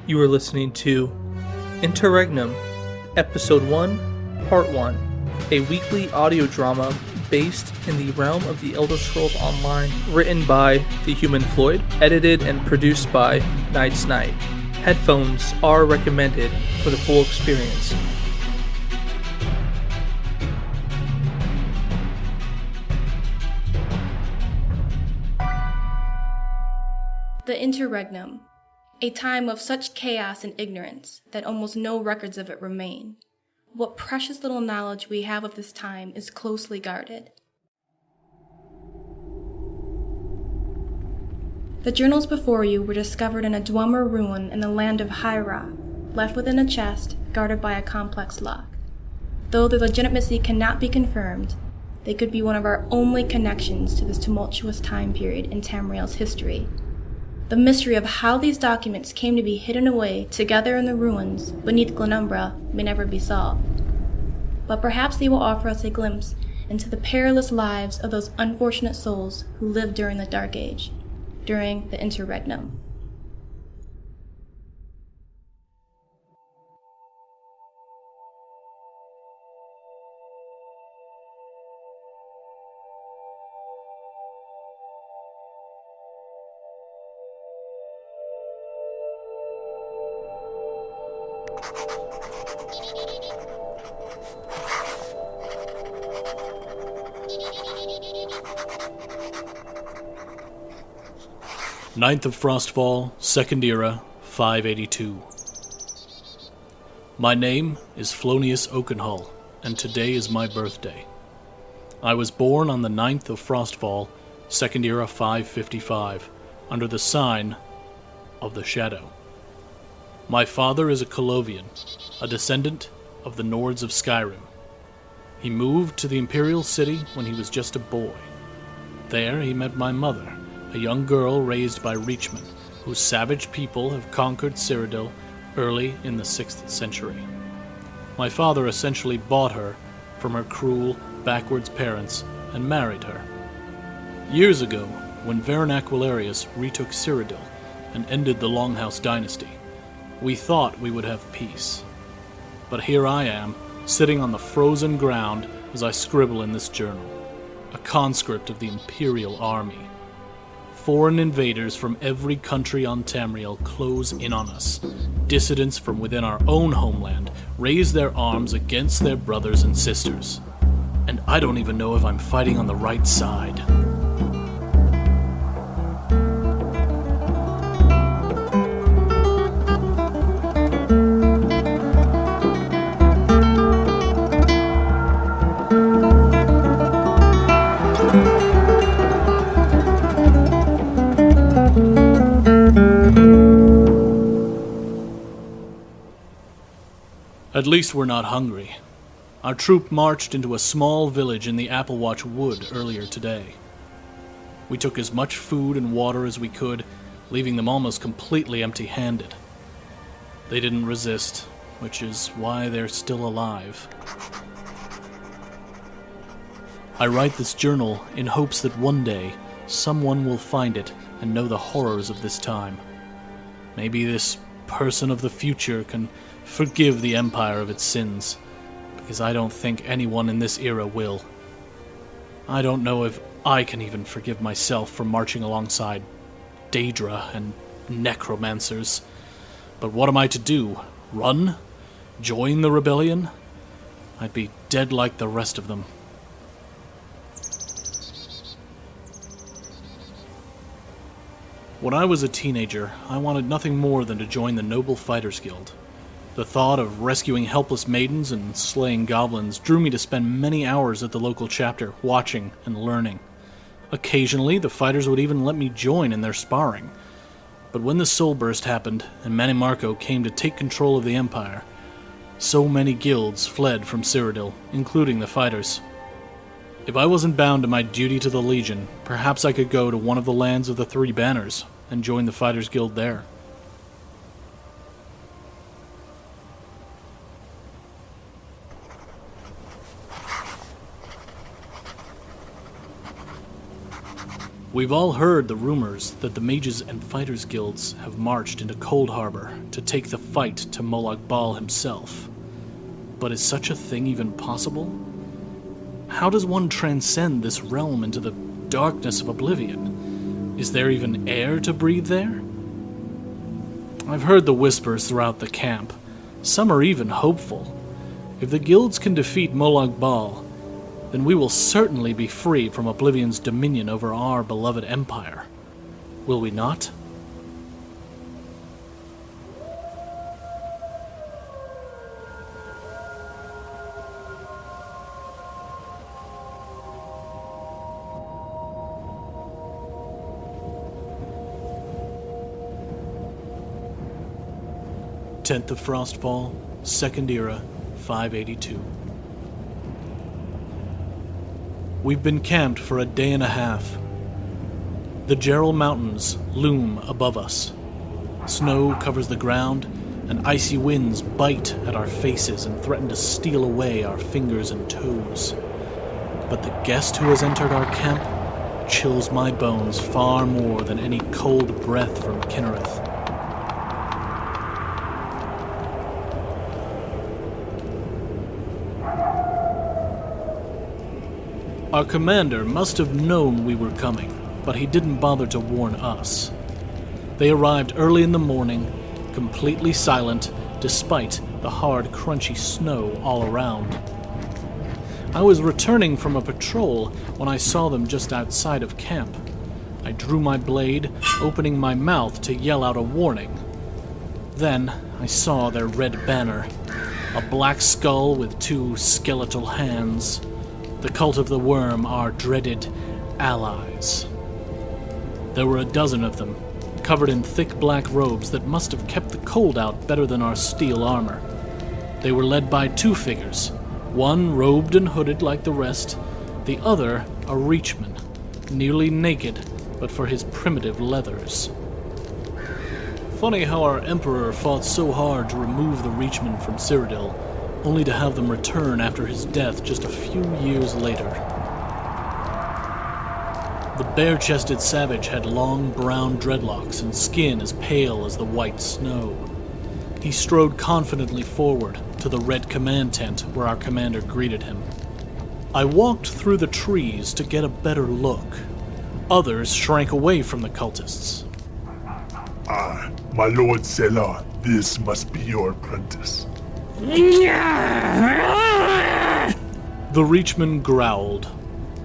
You are listening to Interregnum, Episode 1, Part 1, a weekly audio drama based in the realm of the Elder Scrolls Online, written by TheHumanFloyd, edited and produced by Night's Night. Headphones are recommended for the full experience. The Interregnum, a time of such chaos and ignorance that almost no records of it remain. What precious little knowledge we have of this time is closely guarded. The journals before you were discovered in a Dwemer ruin in the land of Hyra, left within a chest guarded by a complex lock. Though their legitimacy cannot be confirmed, they could be one of our only connections to this tumultuous time period in Tamriel's history. The mystery of how these documents came to be hidden away together in the ruins beneath Glenumbra may never be solved. But perhaps they will offer us a glimpse into the perilous lives of those unfortunate souls who lived during the Dark Age, during the Interregnum. Ninth of Frostfall, Second Era, 582. My name is Flonius Oaken-Hull, and today is my birthday. I was born on the 9th of Frostfall, Second Era, 555, under the sign of the Shadow. My father is a Colovian, a descendant of the Nords of Skyrim. He moved to the Imperial City when he was just a boy. There he met my mother, a young girl raised by Reachmen, whose savage people have conquered Cyrodiil early in the 6th century. My father essentially bought her from her cruel, backwards parents and married her. Years ago, when Varen Aquilarius retook Cyrodiil and ended the Longhouse dynasty, we thought we would have peace. But here I am, sitting on the frozen ground as I scribble in this journal, a conscript of the Imperial Army. Foreign invaders from every country on Tamriel close in on us. Dissidents from within our own homeland raise their arms against their brothers and sisters. And I don't even know if I'm fighting on the right side. At least we're not hungry. Our troop marched into a small village in the Applewatch Wood earlier today. We took as much food and water as we could, leaving them almost completely empty-handed. They didn't resist, which is why they're still alive. I write this journal in hopes that one day someone will find it and know the horrors of this time. Maybe this person of the future can forgive the Empire of its sins, because I don't think anyone in this era will. I don't know if I can even forgive myself for marching alongside Daedra and necromancers. But what am I to do? Run? Join the rebellion? I'd be dead like the rest of them. When I was a teenager, I wanted nothing more than to join the Noble Fighters Guild. The thought of rescuing helpless maidens and slaying goblins drew me to spend many hours at the local chapter, watching and learning. Occasionally, the fighters would even let me join in their sparring. But when the Soul Burst happened, and Manimarco came to take control of the Empire, so many guilds fled from Cyrodiil, including the fighters. If I wasn't bound to my duty to the Legion, perhaps I could go to one of the lands of the Three Banners and join the Fighters Guild there. We've all heard the rumors that the Mages and Fighters Guilds have marched into Cold Harbor to take the fight to Molag Bal himself. But is such a thing even possible? How does one transcend this realm into the darkness of oblivion? Is there even air to breathe there? I've heard the whispers throughout the camp. Some are even hopeful. If the guilds can defeat Molag Bal, then we will certainly be free from Oblivion's dominion over our beloved empire. Will we not? Tenth of Frostfall, Second Era, 582. We've been camped for a day and a half. The Gerald Mountains loom above us. Snow covers the ground, and icy winds bite at our faces and threaten to steal away our fingers and toes. But the guest who has entered our camp chills my bones far more than any cold breath from Kinnereth. Our commander must have known we were coming, but he didn't bother to warn us. They arrived early in the morning, completely silent, despite the hard, crunchy snow all around. I was returning from a patrol when I saw them just outside of camp. I drew my blade, opening my mouth to yell out a warning. Then I saw their red banner, a black skull with two skeletal hands. The Cult of the Worm, our dreaded allies. There were a dozen of them, covered in thick black robes that must have kept the cold out better than our steel armor. They were led by two figures, one robed and hooded like the rest, the other a reachman, nearly naked but for his primitive leathers. Funny how our Emperor fought so hard to remove the reachmen from Cyrodiil, only to have them return after his death just a few years later. The bare-chested savage had long brown dreadlocks and skin as pale as the white snow. He strode confidently forward to the red command tent where our commander greeted him. I walked through the trees to get a better look. Others shrank away from the cultists. My lord Cealar, this must be your apprentice. The reachman growled.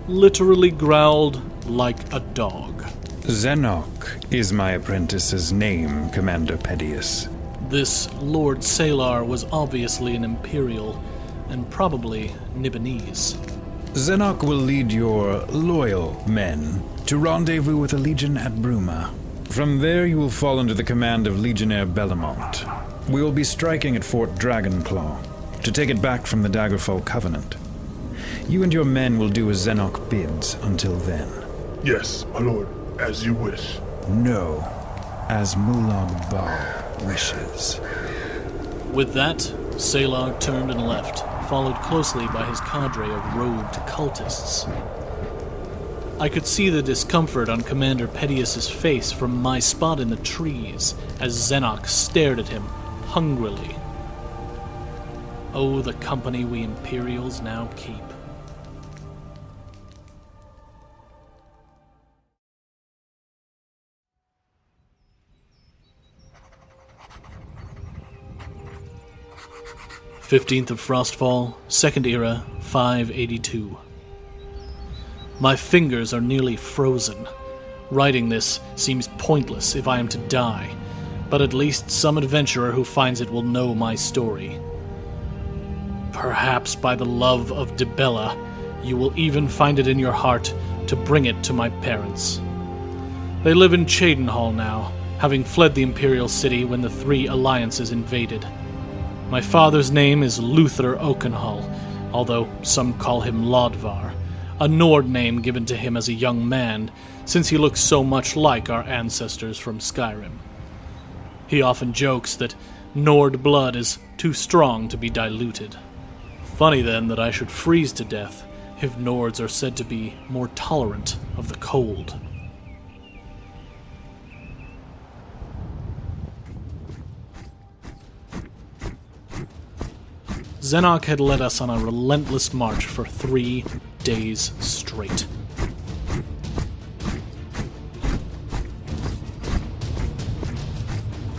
Literally growled like a dog. Zenoch is my apprentice's name, Commander Pedius. This Lord Cealar was obviously an Imperial, and probably Nibonese. Zenoch will lead your loyal men to rendezvous with a legion at Bruma. From there you will fall under the command of Legionnaire Bellamont. We will be striking at Fort Dragonclaw to take it back from the Daggerfall Covenant. You and your men will do as Zenoch bids until then. Yes, my lord, as you wish. No, as Molag Bal wishes. With that, Cealar turned and left, followed closely by his cadre of robed cultists. I could see the discomfort on Commander Pedius's face from my spot in the trees as Zenoch stared at him hungrily. Oh, the company we Imperials now keep. Fifteenth of Frostfall, Second Era, 582. My fingers are nearly frozen. Writing this seems pointless if I am to die, but at least some adventurer who finds it will know my story. Perhaps by the love of Dibella, you will even find it in your heart to bring it to my parents. They live in Cheydinhall now, having fled the Imperial City when the three alliances invaded. My father's name is Luther Oaken-Hull, although some call him Lodvar, a Nord name given to him as a young man, since he looks so much like our ancestors from Skyrim. He often jokes that Nord blood is too strong to be diluted. Funny then that I should freeze to death if Nords are said to be more tolerant of the cold. Zenoch had led us on a relentless march for 3 days straight.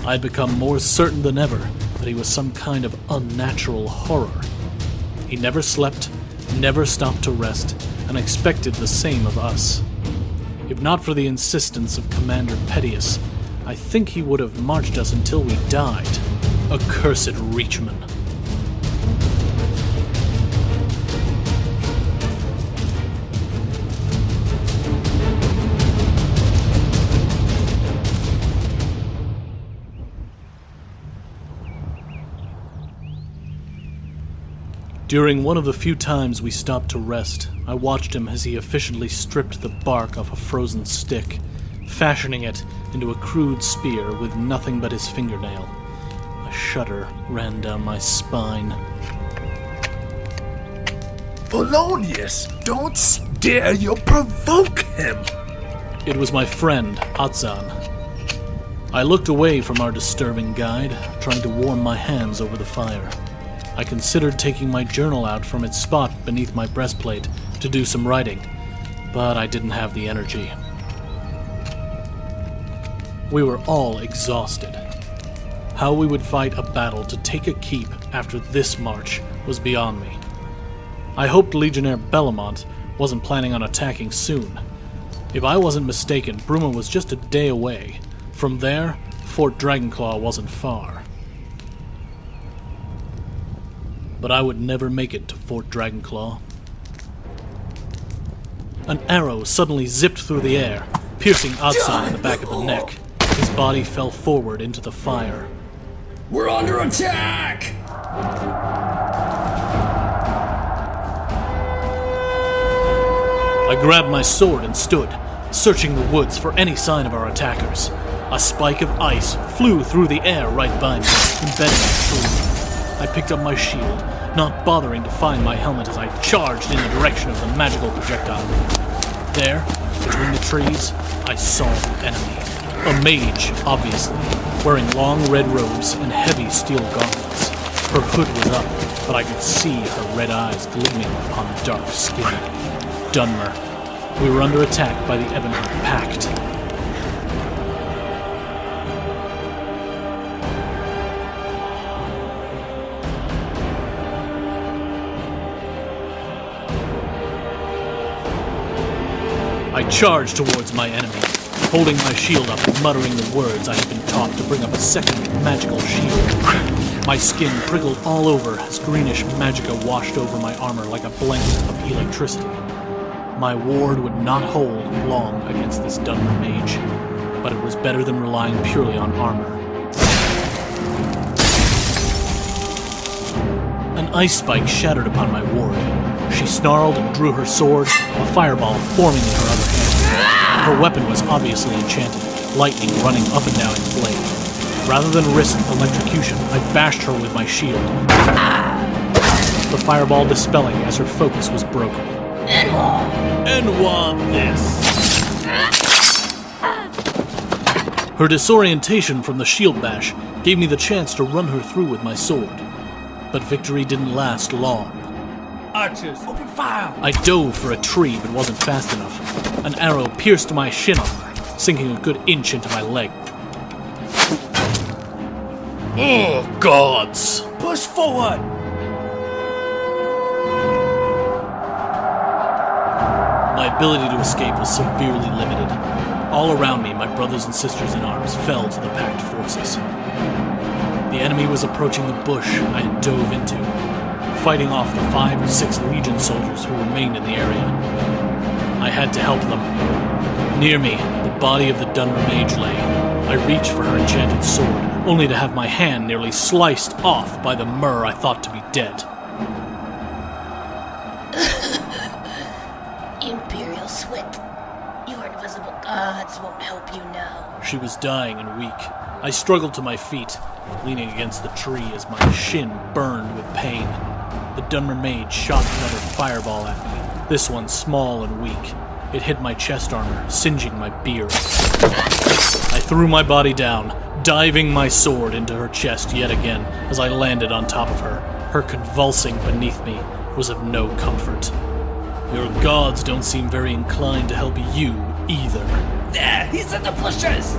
I'd become more certain than ever that he was some kind of unnatural horror. He never slept, never stopped to rest, and expected the same of us. If not for the insistence of Commander Pedius, I think he would have marched us until we died. Accursed Reachman. During one of the few times we stopped to rest, I watched him as he efficiently stripped the bark off a frozen stick, fashioning it into a crude spear with nothing but his fingernail. A shudder ran down my spine. Felonious, don't dare you provoke him! It was my friend, Ahtzzan. I looked away from our disturbing guide, trying to warm my hands over the fire. I considered taking my journal out from its spot beneath my breastplate to do some writing, but I didn't have the energy. We were all exhausted. How we would fight a battle to take a keep after this march was beyond me. I hoped Legionnaire Bellamont wasn't planning on attacking soon. If I wasn't mistaken, Bruma was just a day away. From there, Fort Dragonclaw wasn't far. But I would never make it to Fort Dragonclaw. An arrow suddenly zipped through the air, piercing Ahtzzan in the back of the neck. His body fell forward into the fire. We're under attack! I grabbed my sword and stood, searching the woods for any sign of our attackers. A spike of ice flew through the air right by me, embedding in the tree. I picked up my shield, not bothering to find my helmet as I charged in the direction of the magical projectile. There, between the trees, I saw the enemy. A mage, obviously, wearing long red robes and heavy steel gauntlets. Her hood was up, but I could see her red eyes gleaming upon dark skin. Dunmer. We were under attack by the Ebonheart Pact. I charged towards my enemy, holding my shield up and muttering the words I had been taught to bring up a second magical shield. My skin prickled all over as greenish magicka washed over my armor like a blanket of electricity. My ward would not hold long against this Dunmer mage, but it was better than relying purely on armor. An ice spike shattered upon my ward. She snarled and drew her sword, a fireball forming in her other hand. Her weapon was obviously enchanted, lightning running up and down its blade. Rather than risk electrocution, I bashed her with my shield, the fireball dispelling as her focus was broken. And want this. Her disorientation from the shield bash gave me the chance to run her through with my sword. But victory didn't last long. Archers, open fire! I dove for a tree but wasn't fast enough. An arrow pierced my shin armor, sinking a good inch into my leg. Oh, gods! Push forward! My ability to escape was severely limited. All around me, my brothers and sisters in arms fell to the Pact forces. The enemy was approaching the bush I had dove into, fighting off the 5 or 6 Legion soldiers who remained in the area. I had to help them. Near me, the body of the Dunmer mage lay. I reached for her enchanted sword, only to have my hand nearly sliced off by the myrrh I thought to be dead. Imperial sweat. Your invisible gods won't help you now. She was dying and weak. I struggled to my feet, leaning against the tree as my shin burned with pain. The Dunmer mage shot another fireball at me, this one small and weak. It hit my chest armor, singeing my beard. I threw my body down, diving my sword into her chest yet again as I landed on top of her, Her convulsing beneath me was of no comfort. Your gods don't seem very inclined to help you either. There, he's in the bushes!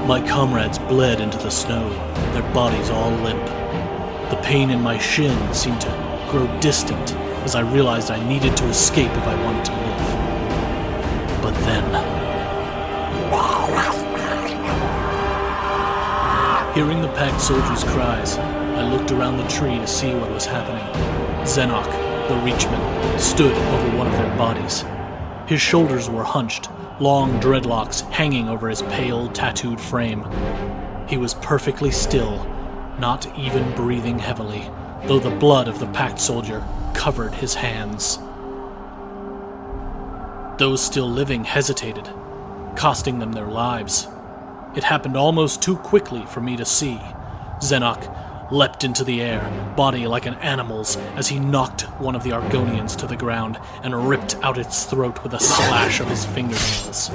My comrades bled into the snow, their bodies all limp. The pain in my shin seemed to grow distant as I realized I needed to escape if I wanted to live. But then... Hearing the Pact soldiers' cries, I looked around the tree to see what was happening. Zenoch, the Reachman, stood over one of their bodies. His shoulders were hunched, long dreadlocks hanging over his pale, tattooed frame. He was perfectly still, not even breathing heavily, though the blood of the Pact soldier covered his hands. Those still living hesitated, costing them their lives. It happened almost too quickly for me to see. Zenoch leapt into the air, body like an animal's, as he knocked one of the Argonians to the ground and ripped out its throat with a slash of his fingernails.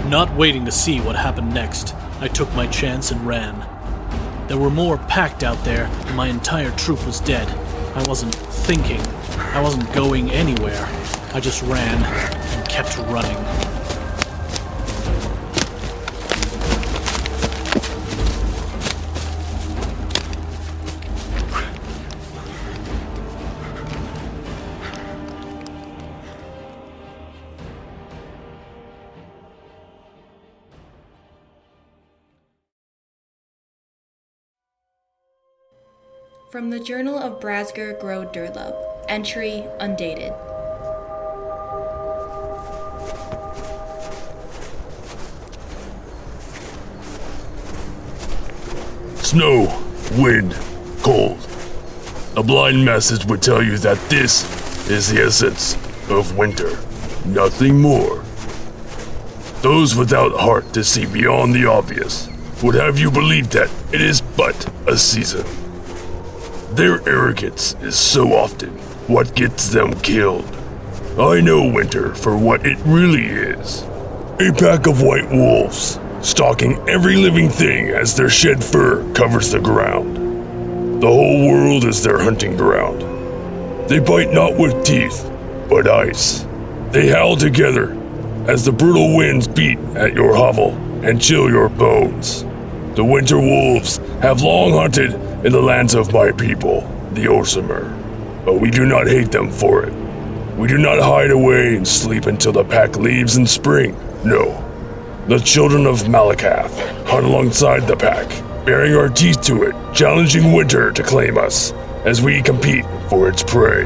Not waiting to see what happened next, I took my chance and ran. There were more Pact out there, and my entire troop was dead. I wasn't thinking. I wasn't going anywhere. I just ran and kept running. From the Journal of Brazgur Gro-Durlob, entry undated. Snow, wind, cold. A blind message would tell you that this is the essence of winter, nothing more. Those without heart to see beyond the obvious would have you believe that it is but a season. Their arrogance is so often what gets them killed. I know winter for what it really is. A pack of white wolves, stalking every living thing as their shed fur covers the ground. The whole world is their hunting ground. They bite not with teeth, but ice. They howl together as the brutal winds beat at your hovel and chill your bones. The winter wolves have long hunted in the lands of my people, the Orsimer, but we do not hate them for it. We do not hide away and sleep until the pack leaves in spring. No. The children of Malakath hunt alongside the pack, baring our teeth to it, challenging winter to claim us as we compete for its prey.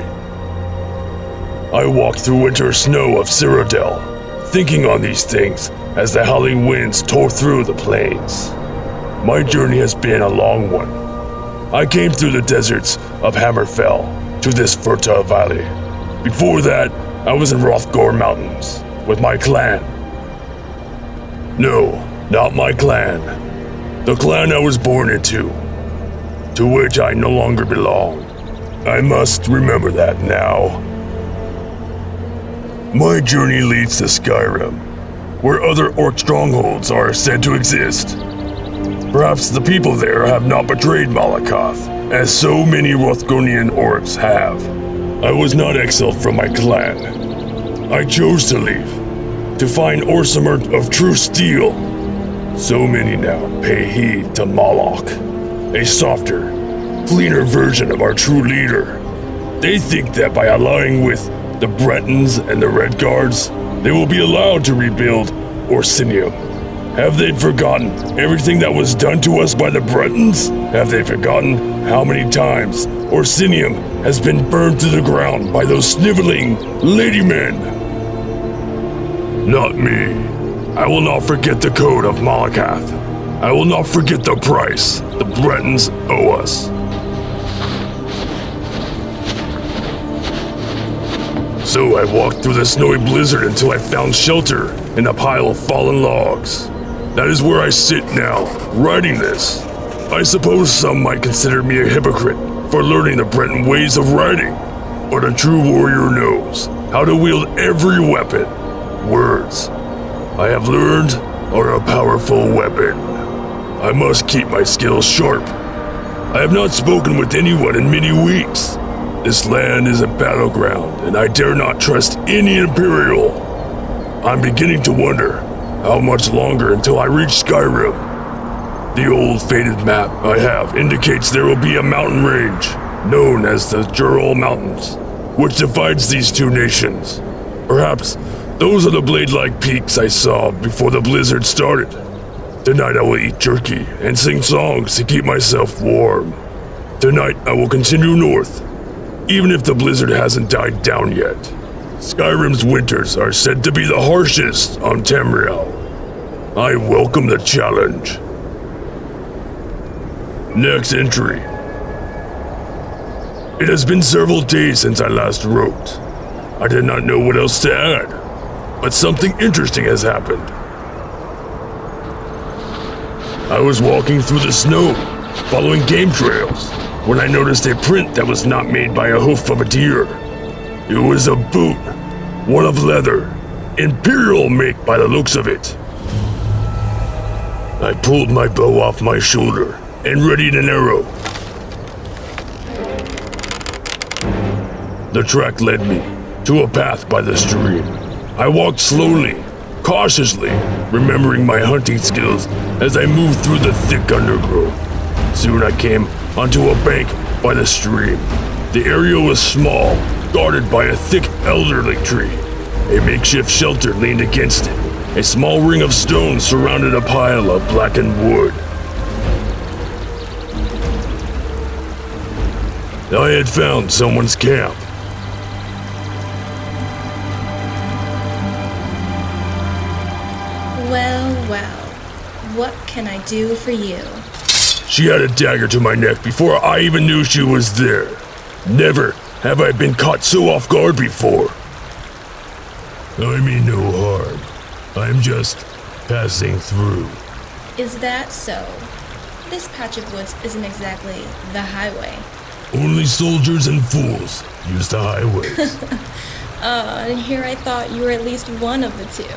I walked through winter snow of Cyrodiil, thinking on these things as the howling winds tore through the plains. My journey has been a long one. I came through the deserts of Hammerfell to this fertile valley. Before that, I was in Hrothgor Mountains with my clan. No, not my clan. The clan I was born into, to which I no longer belong. I must remember that now. My journey leads to Skyrim, where other orc strongholds are said to exist. Perhaps the people there have not betrayed Malakath, as so many Hrothgonian orcs have. I was not exiled from my clan. I chose to leave, to find Orsimer of true steel. So many now pay heed to Moloch, a softer, cleaner version of our true leader. They think that by allying with the Bretons and the Red Guards, they will be allowed to rebuild Orsinium. Have they forgotten everything that was done to us by the Bretons? Have they forgotten how many times Orsinium has been burned to the ground by those sniveling ladymen? Not me. I will not forget the code of Malakath. I will not forget the price the Bretons owe us. So I walked through the snowy blizzard until I found shelter in a pile of fallen logs. That is where I sit now, writing this. I suppose some might consider me a hypocrite for learning the Breton ways of writing, but a true warrior knows how to wield every weapon. Words, I have learned, are a powerful weapon. I must keep my skills sharp. I have not spoken with anyone in many weeks. This land is a battleground, and I dare not trust any Imperial. I'm beginning to wonder how much longer until I reach Skyrim. The old faded map I have indicates there will be a mountain range, known as the Jur'Al Mountains, which divides these two nations. Perhaps those are the blade-like peaks I saw before the blizzard started. Tonight I will eat jerky and sing songs to keep myself warm. Tonight I will continue north, even if the blizzard hasn't died down yet. Skyrim's winters are said to be the harshest on Tamriel. I welcome the challenge. Next entry. It has been several days since I last wrote. I did not know what else to add, but something interesting has happened. I was walking through the snow, following game trails, when I noticed a print that was not made by a hoof of a deer. It was a boot, one of leather, Imperial make by the looks of it. I pulled my bow off my shoulder and readied an arrow. The track led me to a path by the stream. I walked slowly, cautiously, remembering my hunting skills as I moved through the thick undergrowth. Soon I came onto a bank by the stream. The area was small, guarded by a thick elderly tree. A makeshift shelter leaned against it. A small ring of stone surrounded a pile of blackened wood. I had found someone's camp. Well, what can I do for you? She had a dagger to my neck before I even knew she was there. Never have I been caught so off guard before. I mean no harm. I'm just passing through. Is that so? This patch of woods isn't exactly the highway. Only soldiers and fools use the highways. And here I thought you were at least one of the two.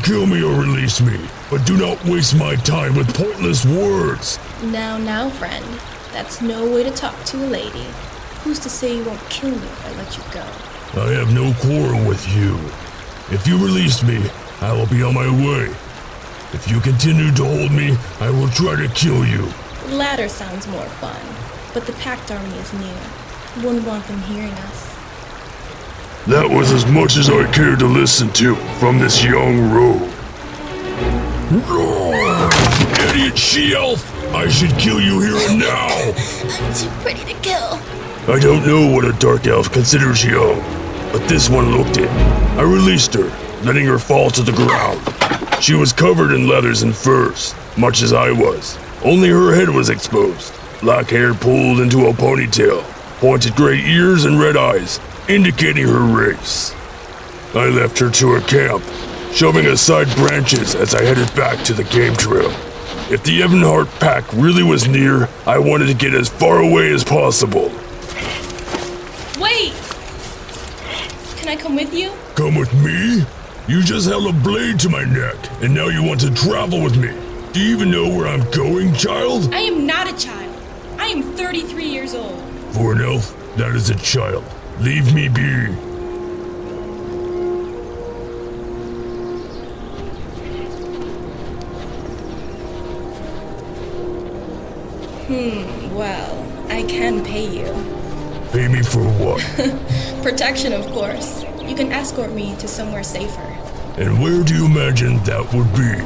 Kill me or release me, but do not waste my time with pointless words. Now, friend. That's no way to talk to a lady. Who's to say you won't kill me if I let you go? I have no quarrel with you. If you release me, I will be on my way. If you continue to hold me, I will try to kill you. The latter sounds more fun, but the Pact army is near. Wouldn't want them hearing us. That was as much as I cared to listen to from this young rogue. Idiot she-elf! I should kill you here and now! I'm too pretty to kill. I don't know what a dark elf considers young, but this one looked it. I released her, letting her fall to the ground. She was covered in leathers and furs, much as I was. Only her head was exposed, black hair pulled into a ponytail, pointed gray ears and red eyes, indicating her race. I left her to her camp, shoving aside branches as I headed back to the game trail. If the Evenhart Pack really was near, I wanted to get as far away as possible. Wait! Can I come with you? Come with me? You just held a blade to my neck, and now you want to travel with me. Do you even know where I'm going, child? I am not a child. I am 33 years old. For an elf, that is a child. Leave me be. Well, I can pay you. Pay me for what? Protection, of course. You can escort me to somewhere safer. And where do you imagine that would be?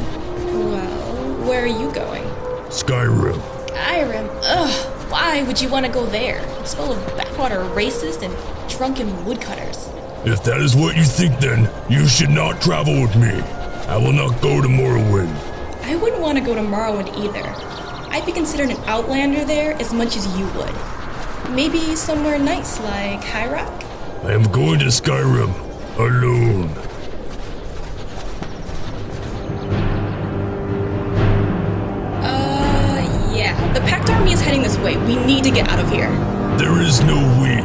Well, where are you going? Skyrim. Skyrim? Ugh, why would you want to go there? It's full of backwater racists and drunken woodcutters. If that is what you think, then you should not travel with me. I will not go to Morrowind. I wouldn't want to go to Morrowind either. I'd be considered an outlander there as much as you would. Maybe somewhere nice like High Rock? I am going to Skyrim alone. Yeah. The Pact army is heading this way. We need to get out of here. There is no we.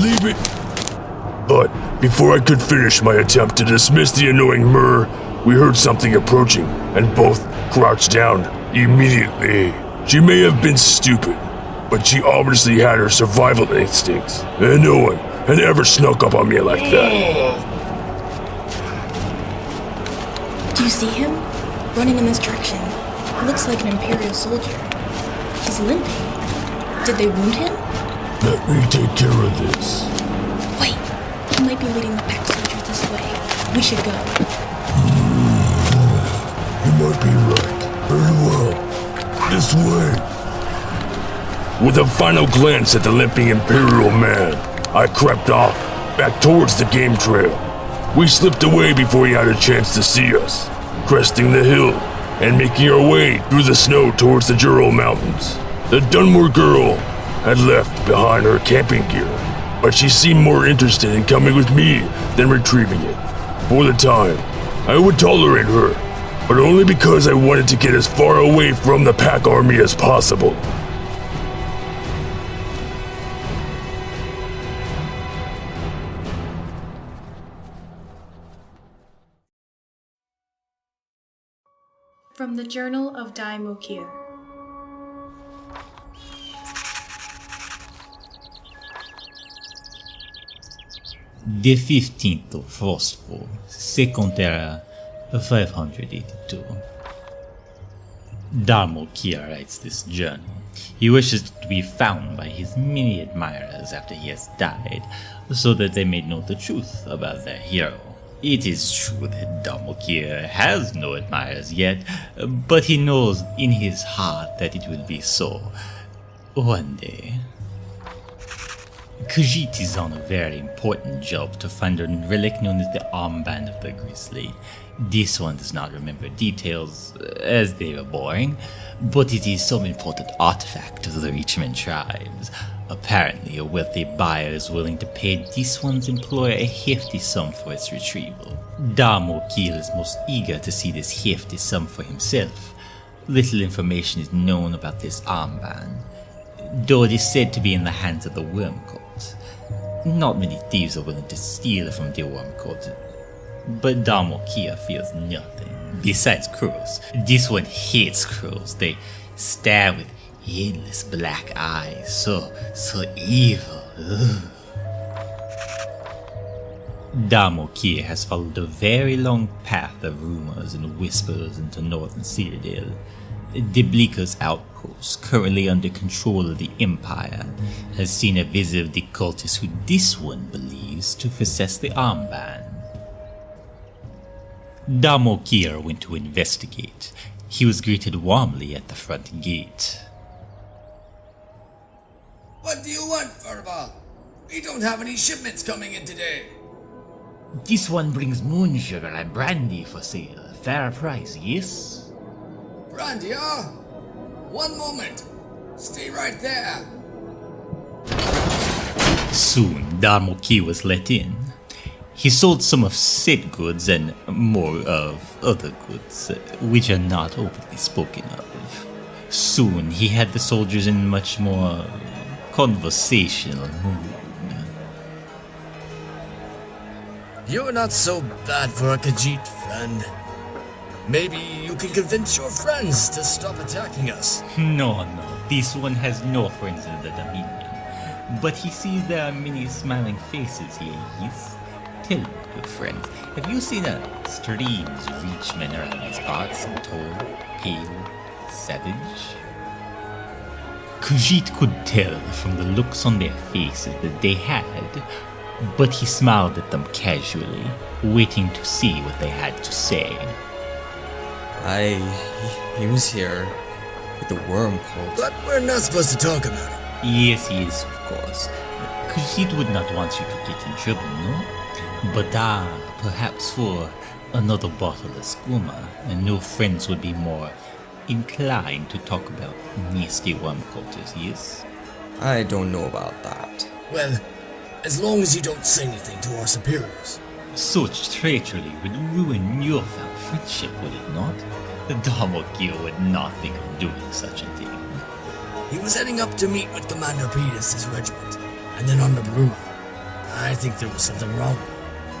Leave it. But before I could finish my attempt to dismiss the annoying Myrrh, We heard something approaching and both crouched down immediately. She may have been stupid, but she obviously had her survival instincts, and no one had ever snuck up on me like that. Do you see him? Running in this direction. He looks like an Imperial soldier. He's limping. Did they wound him? Let me take care of this. Wait, he might be leading the Pact soldiers this way. We should go. You might be right. Very well. This way. With a final glance at the limping Imperial man, I crept off, back towards the game trail. We slipped away before he had a chance to see us, cresting the hill and making our way through the snow towards the Juro Mountains. The Dunmore girl had left behind her camping gear, but she seemed more interested in coming with me than retrieving it. For the time, I would tolerate her, but only because I wanted to get as far away from the Pack army as possible. From the Journal of Dar'Mokir. The 15th of Frostfall, Second Era, 582. Dar'Mokir writes this journal. He wishes to be found by his many admirers after he has died, so that they may know the truth about their hero. It is true that Dar'Mokir has no admirers yet, but he knows in his heart that it will be so one day. Khajiit is on a very important job to find a relic known as the Armband of the Grizzly. This one does not remember details, as they are boring, but it is some important artifact of the Reachman tribes. Apparently, a wealthy buyer is willing to pay this one's employer a hefty sum for its retrieval. Dar'Mokir is most eager to see this hefty sum for himself. Little information is known about this armband, though it is said to be in the hands of the Worm Cult. Not many thieves are willing to steal from the Worm Cult, but Dar'Mokir fears nothing. Besides crows, this one hates crows. They stare with endless black eyes, so evil. Ugh. Dar'Mokir has followed a very long path of rumors and whispers into northern Citadel. The Bleaker's outpost, currently under control of the Empire, has seen a visit of the cultists who this one believes to possess the armband. Dar'Mokir went to investigate. He was greeted warmly at the front gate. What do you want, Furball? We don't have any shipments coming in today. This one brings moon sugar and brandy for sale. Fair price, yes? Brandy, huh? One moment. Stay right there. Soon, Dar'Mokir was let in. He sold some of said goods and more of other goods, which are not openly spoken of. Soon, he had the soldiers in much more conversational mood. You're not so bad for a Khajiit, friend. Maybe you can convince your friends to stop attacking us. No, this one has no friends in the Dominion. But he sees there are many smiling faces here, yes? Tell me, good friend, have you seen a strange reachman around these parts? Tall, pale, savage? Khajiit could tell from the looks on their faces that they had, but he smiled at them casually, waiting to see what they had to say. He was here with the Worm Cult. But we're not supposed to talk about it. Yes, he is, of course. Khajiit would not want you to get in trouble, no? But perhaps for another bottle of skooma, and no friends would be more inclined to talk about nasty worm cultists, yes? I don't know about that. Well, as long as you don't say anything to our superiors. Such treachery would ruin your friendship, would it not? The Dar'Mokir would not think of doing such a thing. He was heading up to meet with Commander Pedius' regiment, and then on the Bruma. I think there was something wrong with him.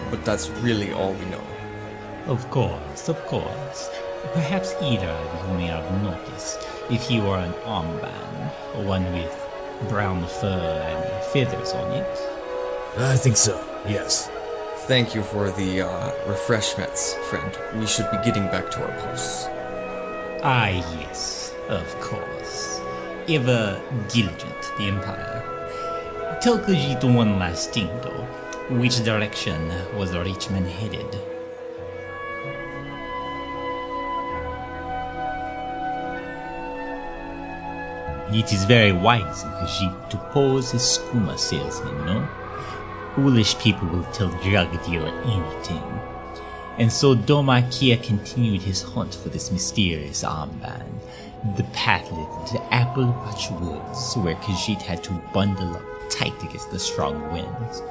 But that's really all we know. Of course. Perhaps either of you may have noticed if he wore an armband, one with brown fur and feathers on it. I think so, yes. Thank you for the refreshments, friend. We should be getting back to our posts. Ah, yes, of course. Ever diligent, the Empire. Tell Khajiit one last thing, though. Which direction was the Reachman headed? It is very wise of Khajiit to pose as skooma salesman, no? Foolish people will tell drug dealer anything. And so Dar'Mokir continued his hunt for this mysterious armband. The path led into Apple Patch Woods, where Khajiit had to bundle up tight against the strong winds.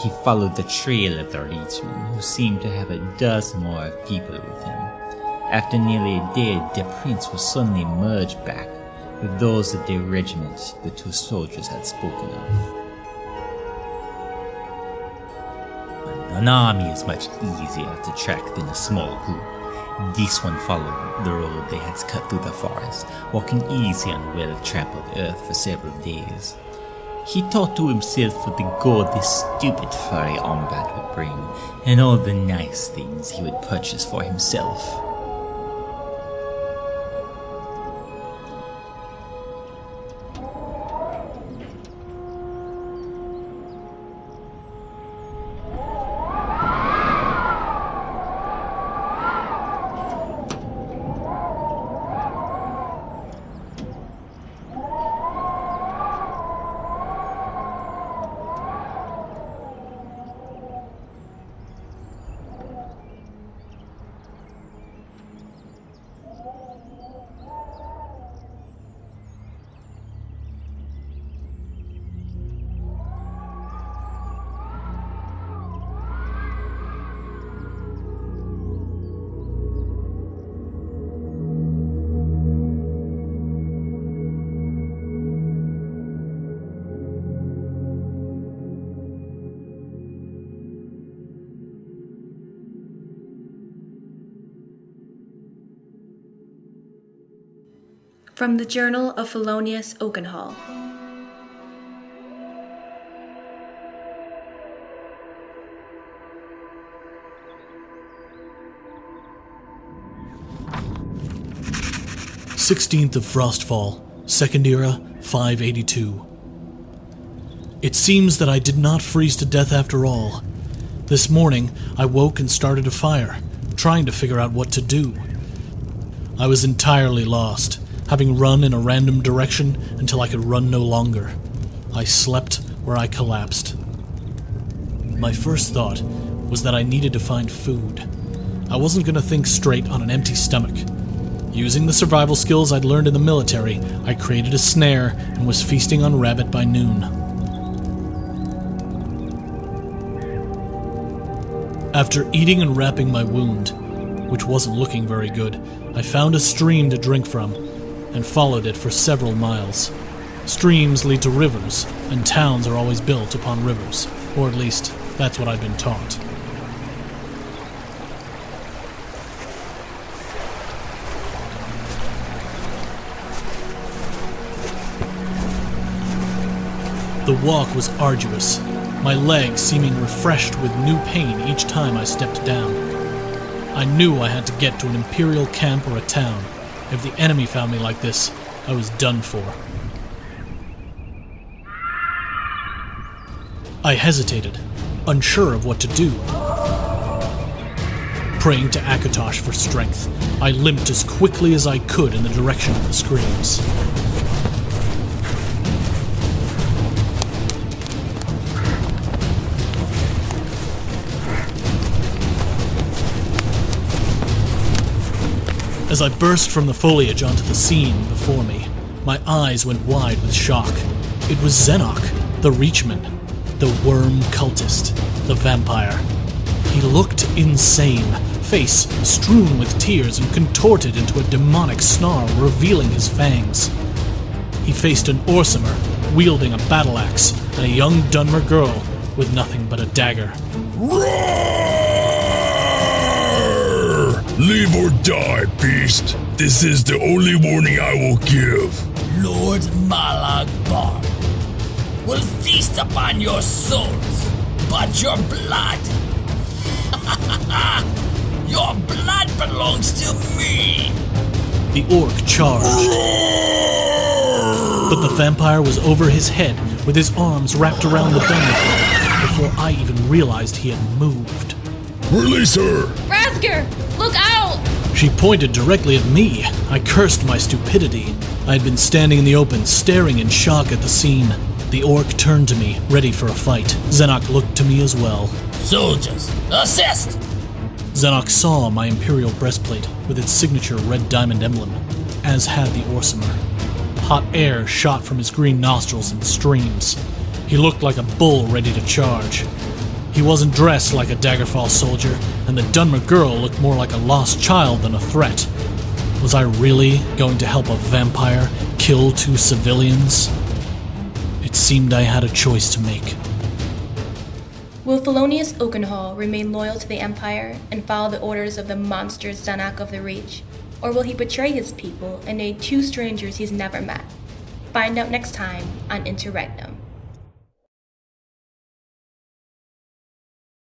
He followed the trail of the Reachman, who seemed to have a dozen more people with him. After nearly a day, the prince was suddenly merged back with those of the regiment the two soldiers had spoken of. An army is much easier to track than a small group. This one followed the road they had cut through the forest, walking easy on well-trampled earth for several days. He thought to himself of the gold this stupid furry armband would bring, and all the nice things he would purchase for himself. From the Journal of Flonius Oaken-Hull. "16th of Frostfall, Second Era, 582. It seems that I did not freeze to death after all. This morning, I woke and started a fire, trying to figure out what to do. I was entirely lost, having run in a random direction until I could run no longer. I slept where I collapsed. My first thought was that I needed to find food. I wasn't going to think straight on an empty stomach. Using the survival skills I'd learned in the military, I created a snare and was feasting on rabbit by noon. After eating and wrapping my wound, which wasn't looking very good, I found a stream to drink from, and followed it for several miles. Streams lead to rivers, and towns are always built upon rivers, or at least, that's what I've been taught. The walk was arduous, my legs seeming refreshed with new pain each time I stepped down. I knew I had to get to an Imperial camp or a town. If the enemy found me like this, I was done for. I hesitated, unsure of what to do. Praying to Akatosh for strength, I limped as quickly as I could in the direction of the screams. As I burst from the foliage onto the scene before me, my eyes went wide with shock. It was Zenoch, the Reachman, the worm cultist, the vampire. He looked insane, face strewn with tears and contorted into a demonic snarl, revealing his fangs. He faced an Orsimer, wielding a battle axe, and a young Dunmer girl with nothing but a dagger. Roar! Live or die, beast. This is the only warning I will give. Lord Malagbar will feast upon your souls, but your blood, your blood belongs to me. The orc charged, but the vampire was over his head with his arms wrapped around the Dar'Mokir before I even realized he had moved. Release her! Brazgur, look out! She pointed directly at me. I cursed my stupidity. I had been standing in the open, staring in shock at the scene. The orc turned to me, ready for a fight. Zenoch looked to me as well. Soldiers, assist! Zenoch saw my imperial breastplate with its signature red diamond emblem, as had the Orsimer. Hot air shot from his green nostrils in streams. He looked like a bull ready to charge. He wasn't dressed like a Daggerfall soldier, and the Dunmer girl looked more like a lost child than a threat. Was I really going to help a vampire kill 2 civilians? It seemed I had a choice to make. Will Flonius Oaken-Hull remain loyal to the Empire and follow the orders of the monster Zenoch of the Reach? Or will he betray his people and aid 2 strangers he's never met? Find out next time on Interregnum.